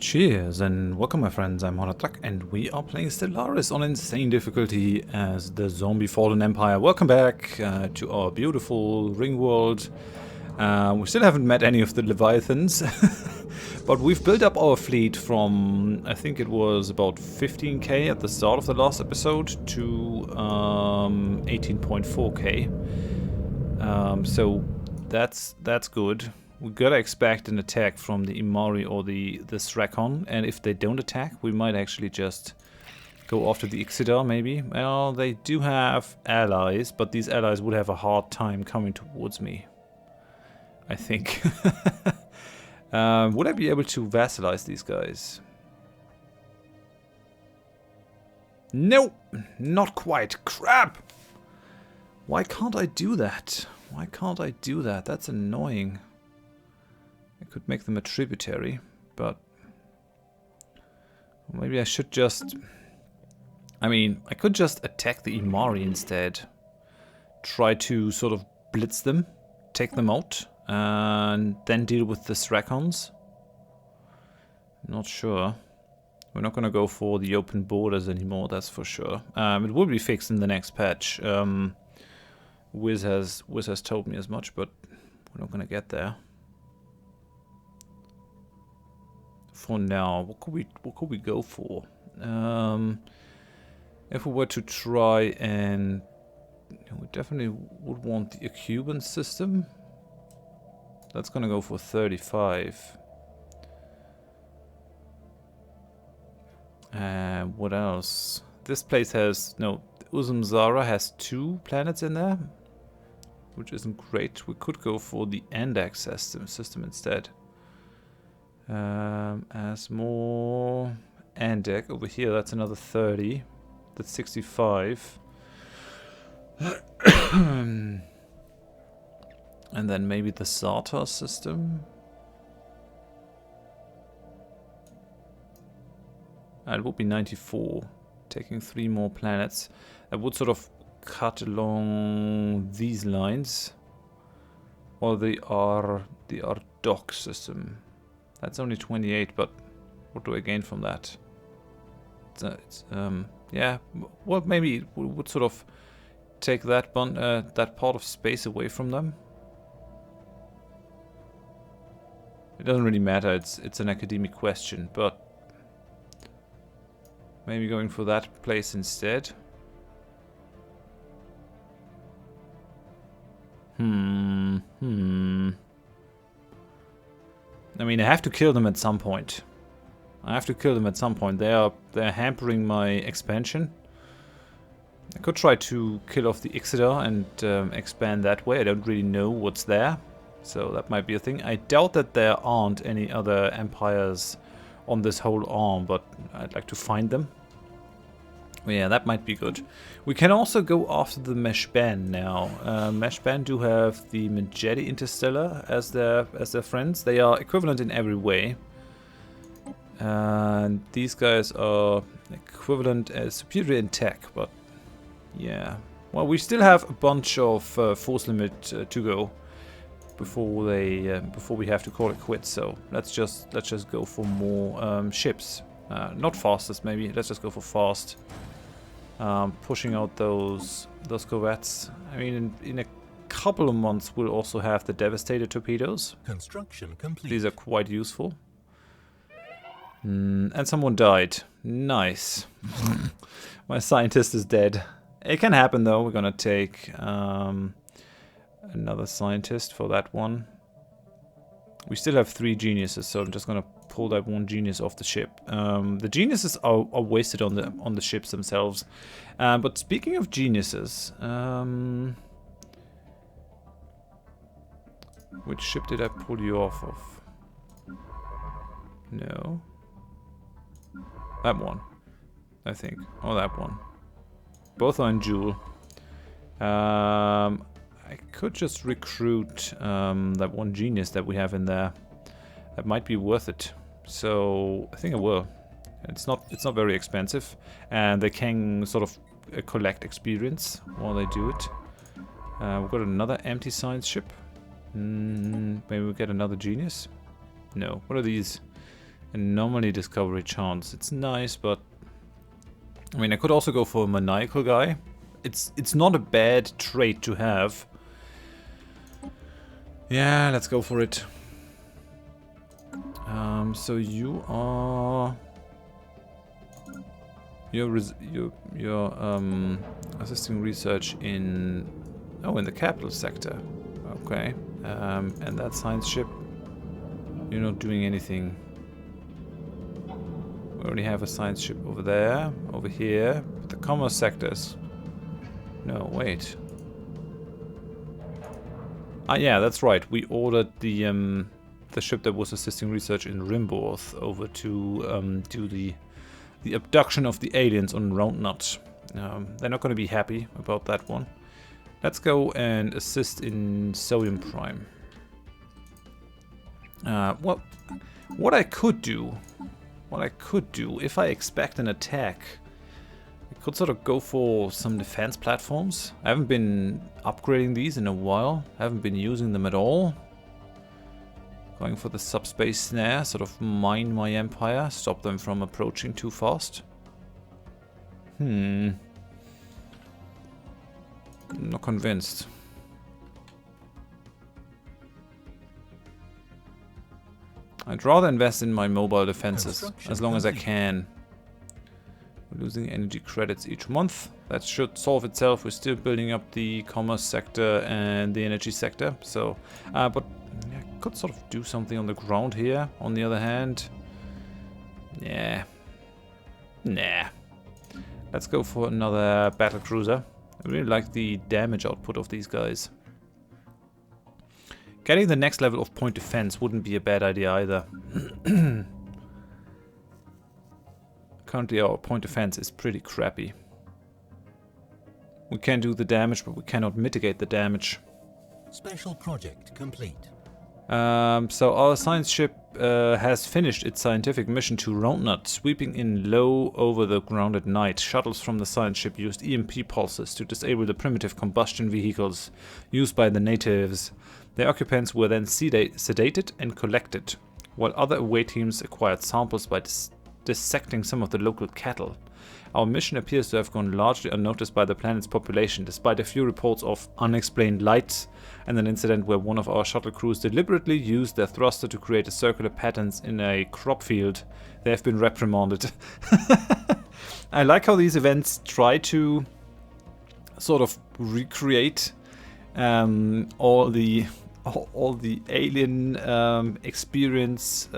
Cheers and welcome my friends, I'm Horath and we are playing Stellaris on insane difficulty as the zombie fallen empire. Welcome back to our beautiful Ringworld. We still haven't met any of the Leviathans, but we've built up our fleet from, I think it was about 15k at the start of the last episode to 18.4k. So that's good. We gotta expect an attack from the Imari or the Thrakon, and if they don't attack, we might actually just go after the Ixidar, maybe. Well, they do have allies, but these allies would have a hard time coming towards me, I think. Would I be able to vassalize these guys? Nope, not quite. Crap! Why can't I do that? Why can't I do that? That's annoying. I could make them a tributary, but maybe I should just... I mean, I could just attack the Imari instead. Try to sort of blitz them, take them out, and then deal with the Thrakons. Not sure. We're not going to go for the open borders anymore, that's for sure. It will be fixed in the next patch. Wiz has told me as much, but we're not going to get there. For now, what could we go for? If we were to try and... we definitely would want the Cuban system. That's gonna go for 35. What else? This place has... no, Uzumzara has 2 planets in there, which isn't great. We could go for the Andax system instead. As more Andek over here, that's another 30. That's 65. And then maybe the Sartar system. It would be 94. Taking 3 more planets. That would sort of cut along these lines. Or the Ardoc system. That's only 28, but what do I gain from that? Yeah, well, maybe we would sort of take that part of space away from them. It doesn't really matter. It's an academic question, but maybe going for that place instead. I mean, I have to kill them at some point. They're hampering my expansion. I could try to kill off the Ixidar and expand that way. I don't really know what's there, so that might be a thing. I doubt that there aren't any other empires on this whole arm, but I'd like to find them. Yeah, that might be good. We can also go after the Meshban now. Meshban do have the Majedi Interstellar as their friends. They are equivalent in every way. And these guys are equivalent as superior in tech, but yeah. Well, we still have a bunch of force limit to go before we have to call it quits. So let's just go for more ships. Not fastest, maybe. Let's just go for fast. Pushing out those corvettes. I mean, in a couple of months, we'll also have the Devastator torpedoes. Construction complete. These are quite useful. And someone died. Nice. My scientist is dead. It can happen, though. We're gonna take another scientist for that one. We still have 3 geniuses, so I'm just gonna pull that 1 genius off the ship. The geniuses are wasted on the ships themselves. But speaking of geniuses, which ship did I pull you off of? No, that one, I think. Oh, that one. Both are in Jhool. I could just recruit that 1 genius that we have in there. That might be worth it. So I think I will. It's not very expensive, and they can sort of collect experience while they do it. We've got another empty science ship. Maybe we'll get another genius. No. What are these? Anomaly discovery chance. It's nice, but I mean, I could also go for a maniacal guy. It's not a bad trait to have. Yeah, let's go for it. So you are you're assisting research in in the capital sector. Okay. And that science ship, you're not doing anything. We already have a science ship over there, over here. But the commerce sectors. No, wait. Ah, yeah, that's right. We ordered the ship that was assisting research in Ringworld over to do the abduction of the aliens on Roundnut. They're not going to be happy about that one. Let's go and assist in Sodium Prime. Well, what I could do if I expect an attack, I could sort of go for some defense platforms. I haven't been upgrading these in a while. I haven't been using them at all. Going for the subspace snare, sort of mine my empire, stop them from approaching too fast. I'm not convinced. I'd rather invest in my mobile defenses as long as I can. We're losing energy credits each month. That should solve itself. We're still building up the commerce sector and the energy sector. So, but I could sort of do something on the ground here. On the other hand, yeah, nah. Let's go for another battle cruiser. I really like the damage output of these guys. Getting the next level of point defense wouldn't be a bad idea either. Currently our point defense is pretty crappy. We can do the damage, but we cannot mitigate the damage. Special project complete. So our science ship has finished its scientific mission to Roundnut, sweeping in low over the ground at night. Shuttles from the science ship used EMP pulses to disable the primitive combustion vehicles used by the natives. Their occupants were then sedated and collected, while other away teams acquired samples by dissecting some of the local cattle. Our mission appears to have gone largely unnoticed by the planet's population, despite a few reports of unexplained lights and an incident where one of our shuttle crews deliberately used their thruster to create a circular patterns in a crop field. They have been reprimanded. I like how these events try to sort of recreate all the alien experience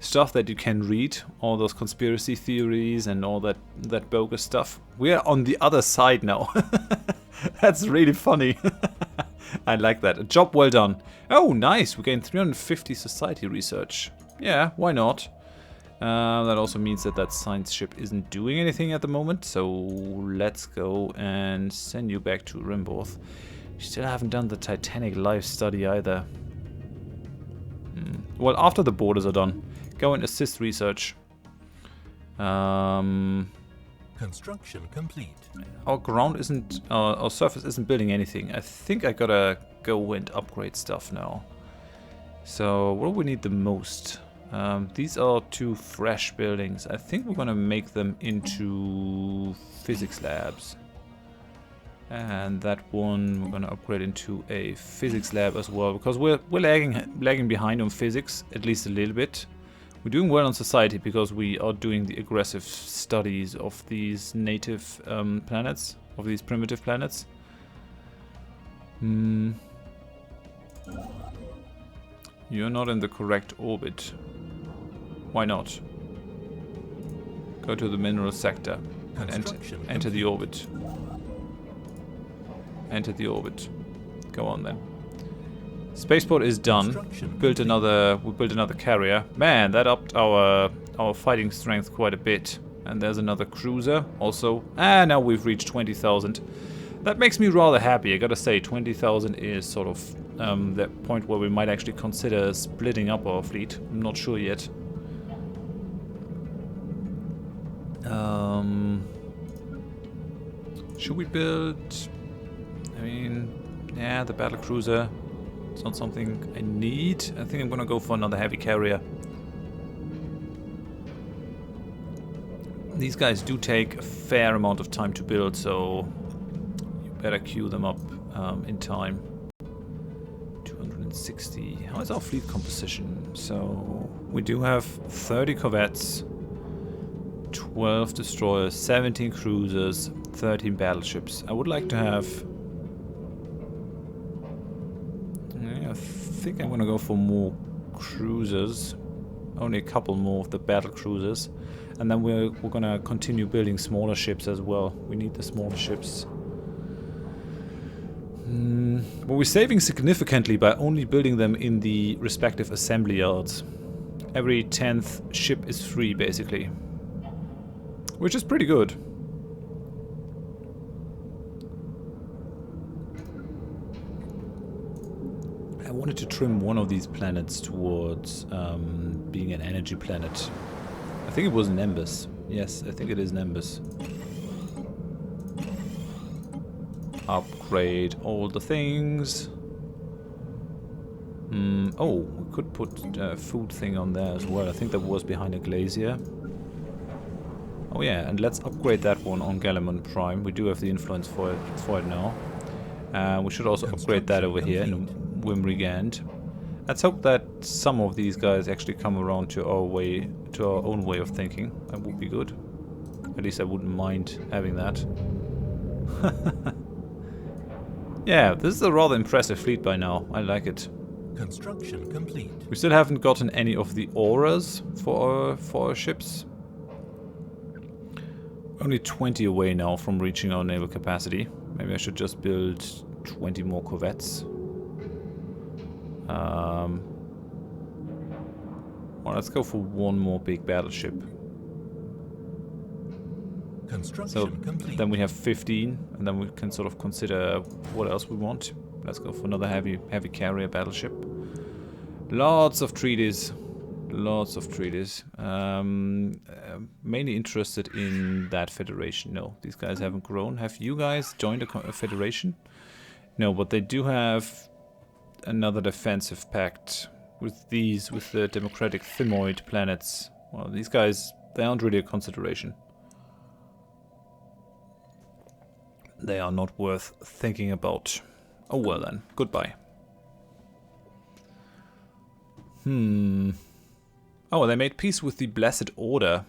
stuff that you can read, all those conspiracy theories and all that bogus stuff. We are on the other side now. That's really funny. I like that. A job well done. Oh, nice. We gained 350 society research. Yeah, why not? That also means that science ship isn't doing anything at the moment. So let's go and send you back to Ringworld. Still haven't done the Titanic life study either. Well, after the borders are done, go and assist research. Construction complete. Our ground isn't, our surface isn't building anything. I think I gotta go and upgrade stuff now. So what do we need the most? These are 2 fresh buildings. I think we're gonna make them into physics labs. And that one we're gonna upgrade into a physics lab as well, because we're lagging behind on physics, at least a little bit. We're doing well on society because we are doing the aggressive studies of these native planets, of these primitive planets. You're not in the correct orbit. Why not? Go to the mineral sector and enter the orbit. Enter the orbit. Go on then. Spaceport is done. We built another carrier. Man, that upped our fighting strength quite a bit. And there's another cruiser also. And now we've reached 20,000. That makes me rather happy. I gotta say, 20,000 is sort of the point where we might actually consider splitting up our fleet. I'm not sure yet. Should we build? I mean, yeah, the battle cruiser. It's not something I need. I think I'm gonna go for another heavy carrier. These guys do take a fair amount of time to build, so you better queue them up in time. 260. How is our fleet composition? So we do have 30 corvettes, 12 destroyers, 17 cruisers, 13 battleships. I would like to have... I think I'm gonna go for more cruisers. Only a couple more of the battle cruisers. And then we're gonna continue building smaller ships as well. We need the smaller ships. But we're saving significantly by only building them in the respective assembly yards. Every 10th ship is free, basically. Which is pretty good. I wanted to trim one of these planets towards being an energy planet. I think it was Nimbus. Yes, I think it is Nimbus. Upgrade all the things. Oh, we could put a food thing on there as well. I think that was behind a glacier. Oh yeah, and let's upgrade that one on Galamon Prime. We do have the influence for it now. We should also upgrade that over here in Wimrigand. Let's hope that some of these guys actually come around to our own way of thinking. That would be good. At least I wouldn't mind having that. Yeah, this is a rather impressive fleet by now. I like it. Construction complete. We still haven't gotten any of the auras for our ships. Only 20 away now from reaching our naval capacity. Maybe I should just build 20 more corvettes. Well, let's go for one more big battleship. So then we have 15, and then we can sort of consider what else we want. Let's go for another heavy carrier battleship. Lots of treaties. Lots of treaties. Mainly interested in that federation. No, these guys haven't grown. Have you guys joined a federation? No, but they do have another defensive pact with the democratic Thymoid planets. Well, these guys, they aren't really a consideration. They are not worth thinking about. Oh well then, goodbye. Oh, they made peace with the Blessed Order.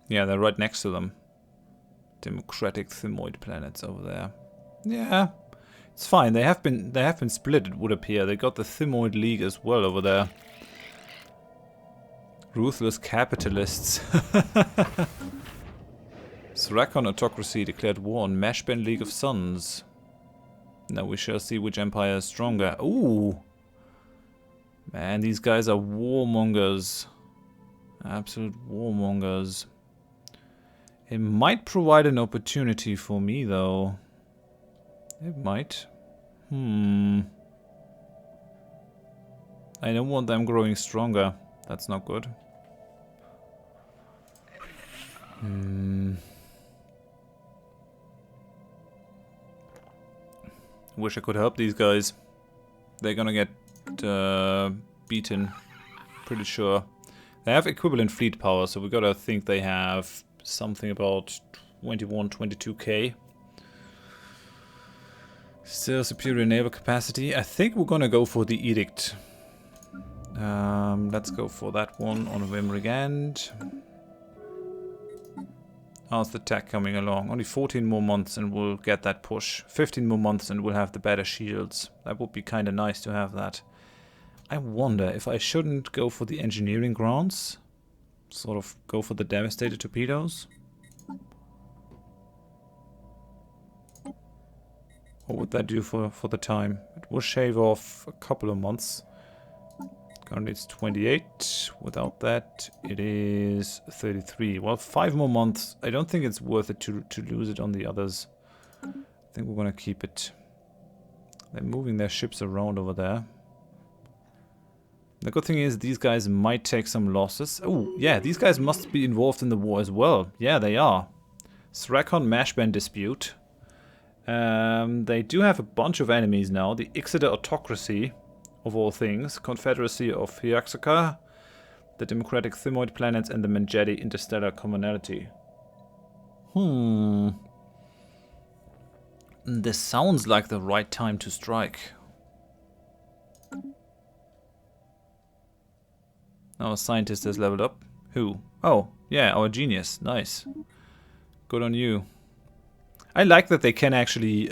Yeah, they're right next to them. Democratic Thymoid planets over there. Yeah, it's fine. They have been split, it would appear. They got the Thymoid League as well over there. Ruthless capitalists. Srakon Autocracy declared war on Mashben League of Suns. Now we shall see which empire is stronger. Ooh! Man, these guys are warmongers. Absolute warmongers. It might provide an opportunity for me, though. It might. I don't want them growing stronger. That's not good. Wish I could help these guys. They're gonna get beaten. Pretty sure. They have equivalent fleet power, so we gotta think they have something about 21, 22k. Still superior naval capacity. I think we're gonna go for the Edict. Let's go for that one on Wimrigand. How's the tech coming along? Only 14 more months and we'll get that push. 15 more months and we'll have the better shields. That would be kind of nice to have that. I wonder if I shouldn't go for the engineering grants. Sort of go for the devastated torpedoes. What would that do for the time? It will shave off a couple of months. Currently it's 28. Without that, it is 33. Well, 5 more months. I don't think it's worth it to lose it on the others. I think we're gonna keep it. They're moving their ships around over there. The good thing is these guys might take some losses. Oh, yeah, these guys must be involved in the war as well. Yeah, they are. Srakon Mashben dispute. They do have a bunch of enemies now. The Ixida Autocracy, of all things. Confederacy of Hyaxaka. the democratic Thymoid planets, and the Mangeti interstellar commonality. This sounds like the right time to strike. Our scientist has leveled up. Who? Oh, yeah, our genius. Nice. Good on you. I like that they can actually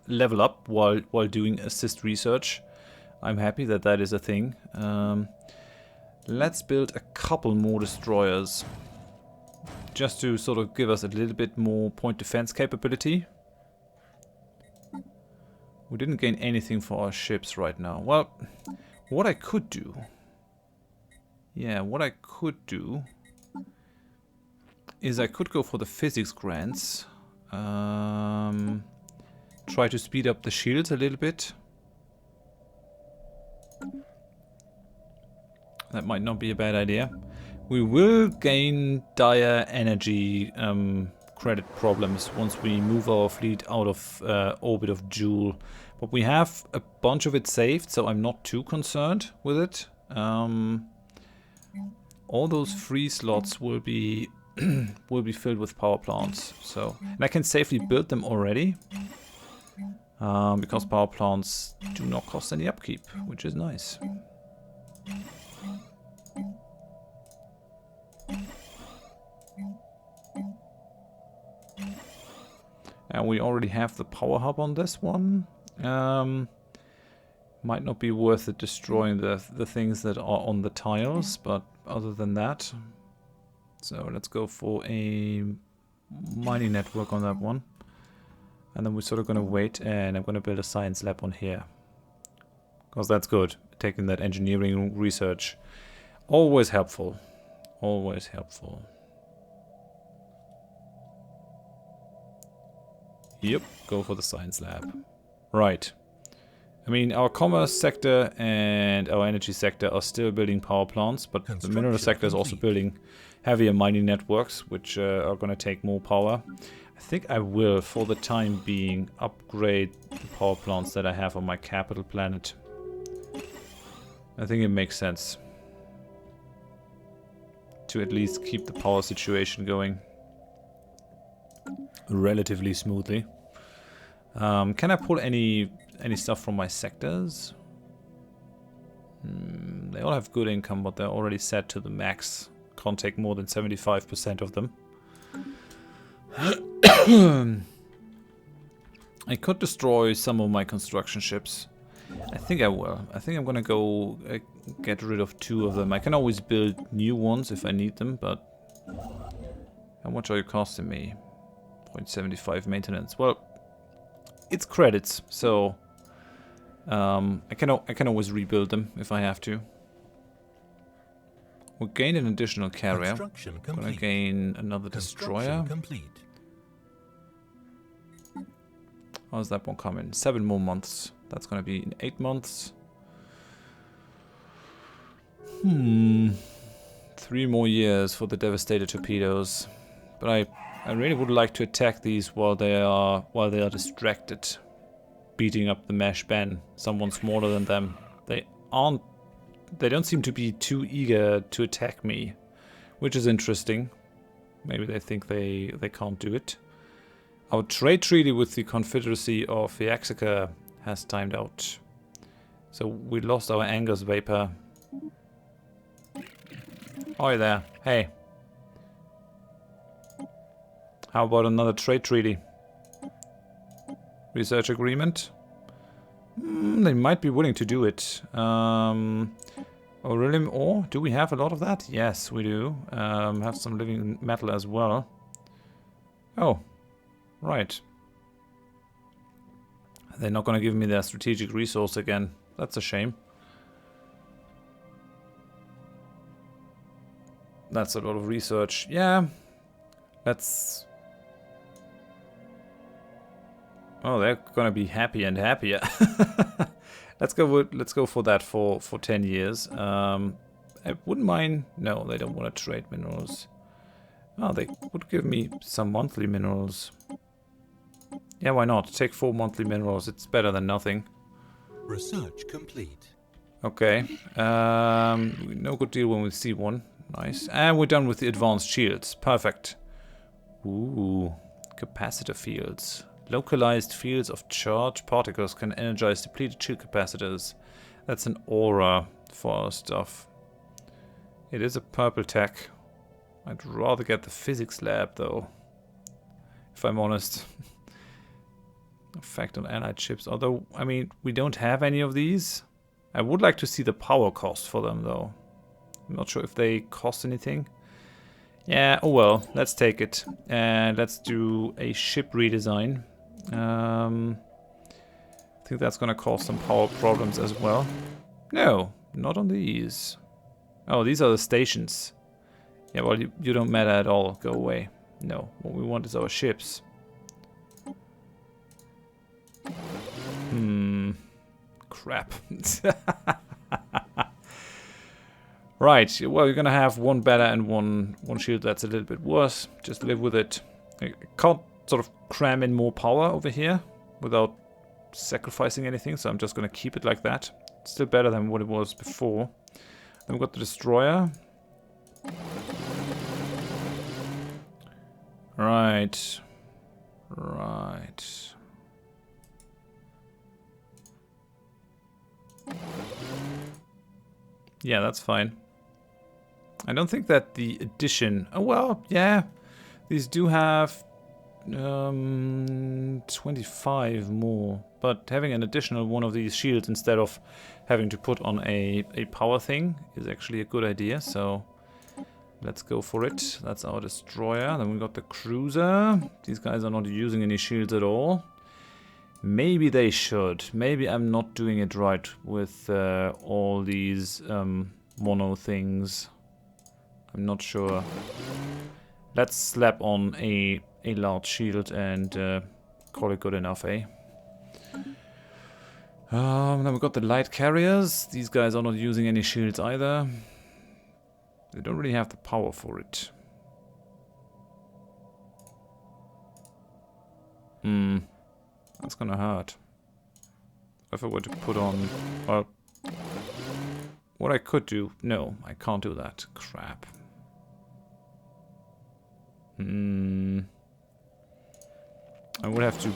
level up while doing assist research. I'm happy that that is a thing. Let's build a couple more destroyers. Just to sort of give us a little bit more point defense capability. We didn't gain anything for our ships right now. Well, what I could do... Yeah, what I could do... is I could go for the physics grants. Try to speed up the shields a little bit. That might not be a bad idea. We will gain dire energy credit problems once we move our fleet out of orbit of Jhool. But we have a bunch of it saved, so I'm not too concerned with it. All those free slots will be will be filled with power plants. So, and I can safely build them already. Because power plants do not cost any upkeep, which is nice. And we already have the power hub on this one. Might not be worth it destroying the things that are on the tiles, but other than that. So let's go for a mining network on that one. And then we're sort of going to wait, and I'm going to build a science lab on here. Because that's good. Taking that engineering research. Always helpful. Always helpful. Yep, go for the science lab. Right. I mean, our commerce sector and our energy sector are still building power plants, but the mineral sector is also building heavier mining networks, which are going to take more power. I think I will, for the time being, upgrade the power plants that I have on my capital planet. I think it makes sense to at least keep the power situation going relatively smoothly. Can I pull any stuff from my sectors? They all have good income, but they're already set to the max. Can't take more than 75% of them. I could destroy some of my construction ships. I think I will. I think I'm gonna go get rid of 2 of them. I can always build new ones if I need them, but how much are you costing me? 0.75 maintenance. Well, it's credits, so I can always rebuild them if I have to. We'll gain an additional carrier. Gonna gain another destroyer. How's that one coming? 7 more months. That's gonna be in 8 months. 3 more years for the devastator torpedoes. But I really would like to attack these while they are distracted, beating up the mesh Ben, someone smaller than them. They don't seem to be too eager to attack me, which is interesting. Maybe they think they can't do it. Our trade treaty with the Confederacy of Eaxica has timed out. So we lost our Angus Vapor. Hi there. Hey. How about another trade treaty? Research agreement? They might be willing to do it. Beryllium ore? Do we have a lot of that? Yes, we do. Have some living metal as well. Oh, right. They're not going to give me their strategic resource again. That's a shame. That's a lot of research. Yeah. Let's... Oh, they're gonna be happy and happier. Let's go for that for 10 years. I wouldn't mind. No, they don't want to trade minerals. Oh, they would give me some monthly minerals. Yeah, why not? Take 4 monthly minerals. It's better than nothing. Research complete. Okay. No good deal when we see one. Nice. And we're done with the advanced shields. Perfect. Ooh. Capacitor fields. Localized fields of charge particles can energize depleted shield capacitors. That's an aura for our stuff. It is a purple tech. I'd rather get the physics lab though, if I'm honest. Effect on allied chips. Although, I mean, we don't have any of these. I would like to see the power cost for them though. I'm not sure if they cost anything. Yeah, oh well, let's take it. And let's do a ship redesign. I think that's gonna cause some power problems as well. No, not on these. Oh, these are the stations. Yeah, well, you don't matter at all. Go away. No, what we want is our ships. Crap. Right, well, you're gonna have one better and one shield that's a little bit worse. Just live with it. I can't sort of cram in more power over here without sacrificing anything, so I'm just gonna keep it like that. It's still better than what it was before. Then we've got the destroyer. Right. Right. Yeah, that's fine. I don't think that the addition... Oh, well, yeah. These do have 25 more. But having an additional one of these shields instead of having to put on a power thing is actually a good idea. So let's go for it. That's our destroyer. Then we got the cruiser. These guys are not using any shields at all. Maybe they should. Maybe I'm not doing it right with all these mono things. I'm not sure. Let's slap on a large shield and call it good enough, eh? Then we've got the light carriers. These guys are not using any shields either. They don't really have the power for it. That's gonna hurt. If I were to put on... Well, what I could do... No, I can't do that. Crap. I would have to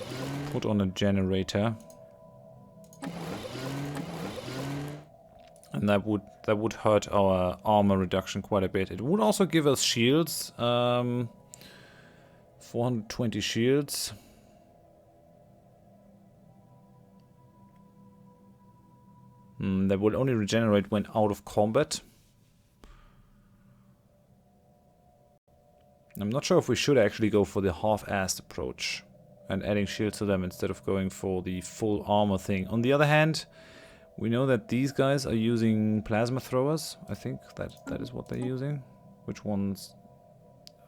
put on a generator. And that would hurt our armor reduction quite a bit. It would also give us shields. 420 shields. That will only regenerate when out of combat. I'm not sure if we should actually go for the half-assed approach and adding shields to them instead of going for the full armor thing. On the other hand, we know that these guys are using plasma throwers. I think that is what they're using. Which ones?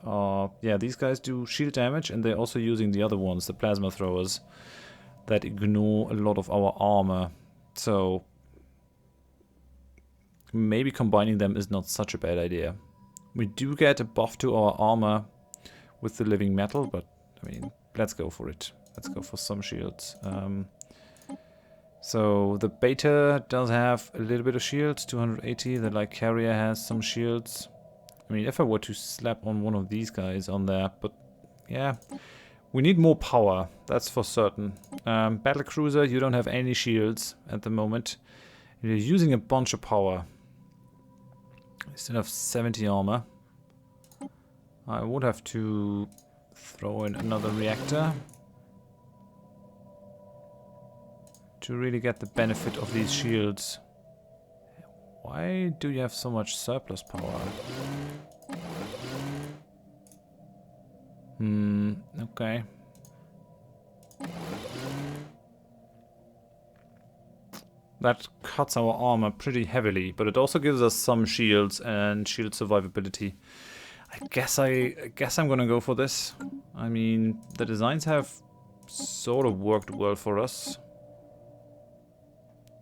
Yeah, these guys do shield damage, and they're also using the other ones, the plasma throwers, that ignore a lot of our armor. So maybe combining them is not such a bad idea. We do get a buff to our armor with the living metal, but I mean, let's go for it. Let's go for some shields. So the beta does have a little bit of shields, 280. The light carrier has some shields. I mean, if I were to slap on one of these guys on there, but yeah, we need more power. That's for certain. Battle cruiser, you don't have any shields at the moment. You're using a bunch of power. I still have 70 armor. I would have to throw in another reactor to really get the benefit of these shields. Why do you have so much surplus power? Okay. That cuts our armor pretty heavily, but it also gives us some shields and shield survivability. I guess I'm gonna go for this. I mean, the designs have sort of worked well for us.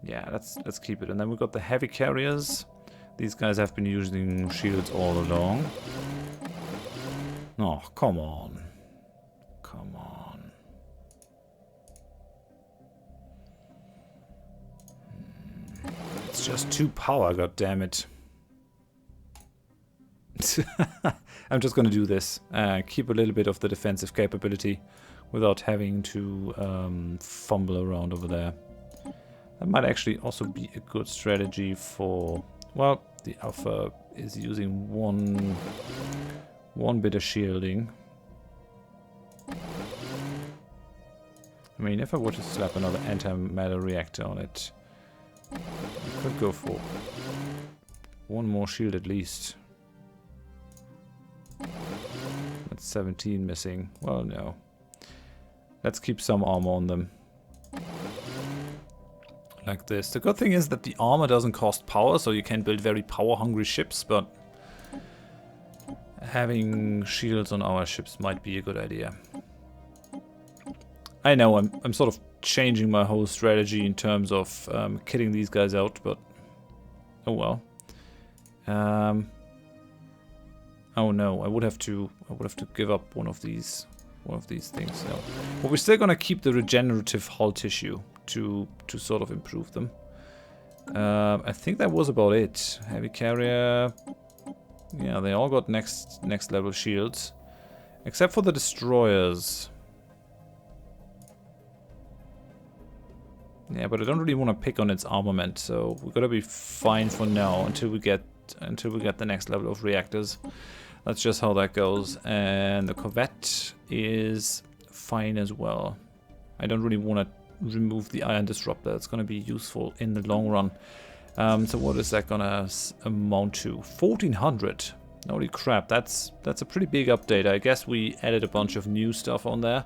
Yeah, let's keep it. And then we've got the heavy carriers. These guys have been using shields all along. Oh, come on. Come on. Let's It's just 2 power, god damn it. I'm just gonna do this. Keep a little bit of the defensive capability without having to fumble around over there. That might actually also be a good strategy for... Well, the Alpha is using one bit of shielding. I mean, if I were to slap another antimatter reactor on it, I could go for 1 more shield at least. That's 17 missing. Well, no. Let's keep some armor on them. Like this. The good thing is that the armor doesn't cost power, so you can build very power-hungry ships, but having shields on our ships might be a good idea. I know I'm sort of changing my whole strategy in terms of killing these guys out, but oh well. Oh no, I would have to give up one of these things. No. But we're still gonna keep the regenerative hull tissue to sort of improve them. I think that was about it. Heavy carrier. Yeah, they all got next level shields, except for the destroyers. Yeah, but I don't really want to pick on its armament, so we're gonna be fine for now until we get the next level of reactors. That's just how that goes. And the Corvette is fine as well. I don't really want to remove the ion disruptor. It's gonna be useful in the long run. So what is that gonna amount to? 1400. Holy crap, that's a pretty big update. I guess we added a bunch of new stuff on there.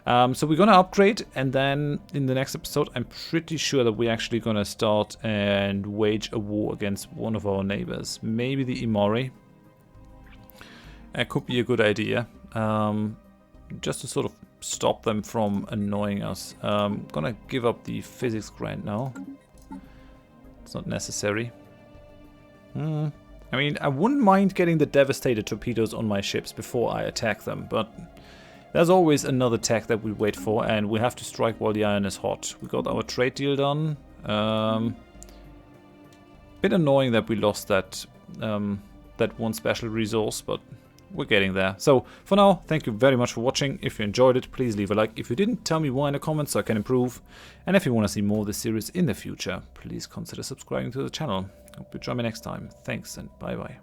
So we're gonna upgrade, and then in the next episode I'm pretty sure that we're actually gonna start and wage a war against one of our neighbors. Maybe the Imori. That could be a good idea. Just to sort of stop them from annoying us. Gonna give up the physics grant now. It's not necessary. I mean, I wouldn't mind getting the devastator torpedoes on my ships before I attack them, but there's always another tech that we wait for, and we have to strike while the iron is hot. We got our trade deal done. Bit annoying that we lost that that one special resource, but we're getting there. So for now, thank you very much for watching. If you enjoyed it, please leave a like. If you didn't, tell me why in the comments so I can improve. And if you want to see more of this series in the future, please consider subscribing to the channel. Hope you join me next time. Thanks and bye bye.